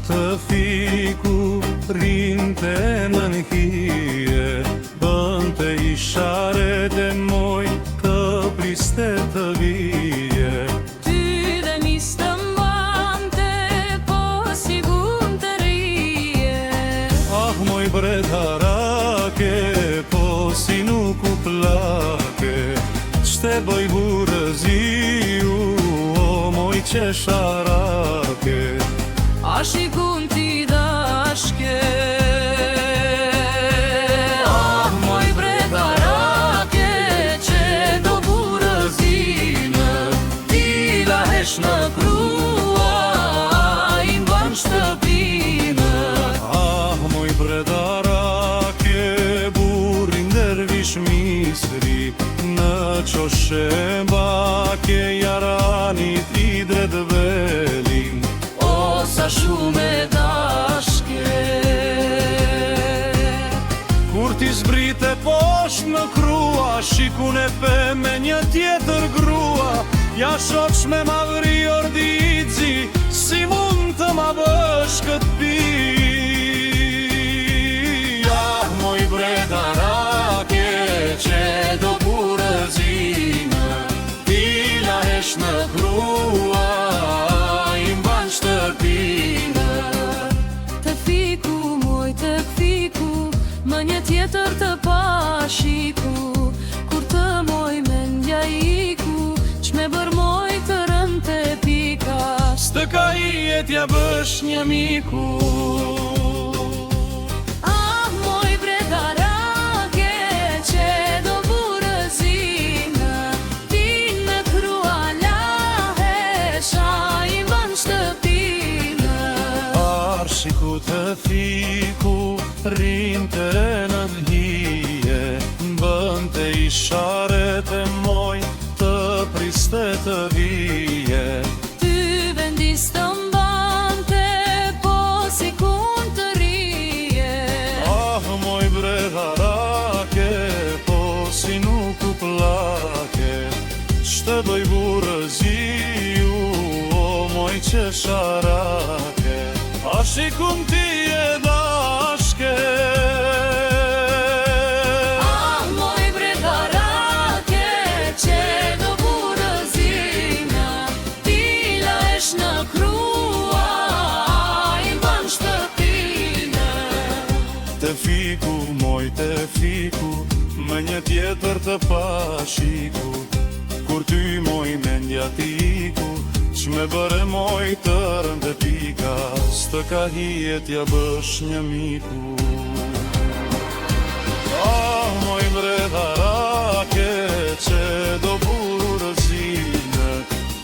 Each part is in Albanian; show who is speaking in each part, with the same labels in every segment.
Speaker 1: të fiku rinte në hije, bënte isharet e moj të priste të vije.
Speaker 2: Ty dhe nis të mbante, po si gun të rije.
Speaker 1: Ah, moj bredharake, po si nuk u plake, ç'te bëj burëziu, o moj qesharake.
Speaker 2: A shikun ti dashke. Ah, moj bredharake, që do burëzime, ti lahesh në krua, i mban shtëpime.
Speaker 1: Ah, moj bredharake, burin dervish misri, në qoshe bake jaranit i dred velin.
Speaker 2: Sa shumë e dashke.
Speaker 1: Kur ti zbrite poshtë në krua, shikun e pe me një tjetër grua, ja shoqsh me ma vri ordici, si mund të ma bësh këtë pi. Ah, moj bredharake, që do burëzime, ti lahesh në krua, i mban shtëpime.
Speaker 2: Të fiku, moj të fiku, më një tjetër të pashiku, kur të moj mendja iku, ç'me bër moj të rëm të pika.
Speaker 1: S'të ka hijet ja bësh një miku.
Speaker 2: Ah, moj bredharake, që do burëzime, ti në krua lahesh, a i mban shtëpime.
Speaker 1: Arshiku të fiku, rinte në dhije, bënte isharet e moj të priste të vije.
Speaker 2: Ty vendis të mbante, po si kun të rije.
Speaker 1: Ah, moj bredharake, po si nuk u plake, ç'të bëj burëziu, o moj qesharake. A shikun ti e dashke.
Speaker 2: Ah, moj bredharake, që do burëzime, ti lahesh në krua, i mban shtëpime.
Speaker 1: Të fiku, moj të fiku, me një tjetër të pashiku, kur ty moj mendja tiku, ç'me bëre moj të rënde pika, s'të ka hijet ja bësh një miku. Ah, moj bredharake, që do burëzime,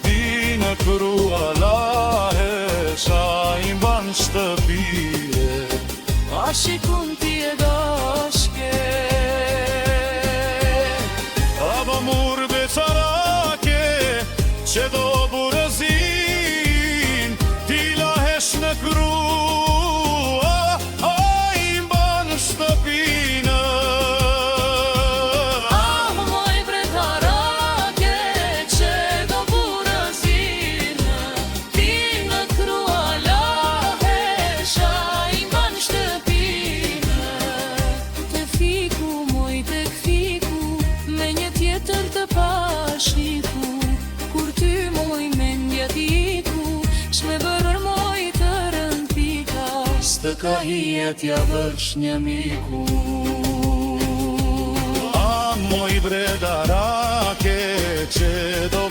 Speaker 1: ti në krua lahesh, a i mban shtëpije.
Speaker 2: A shikun ti e dashke.
Speaker 1: Aba mur beqarake, që do burëzin, ti lahesh në krua, a i mban shtëpine.
Speaker 2: Ah, moj bredharake, që do burëzime, ti në krua lahesh, a i mban shtëpine. Të fiku, moj të fiku, me një tjetër të pashiku, kur ty moj mendja tiku, ç'me bërë moj të rën pika.
Speaker 1: S'të ka hijet ja bësh një miku. Ah, moj bredharake, që do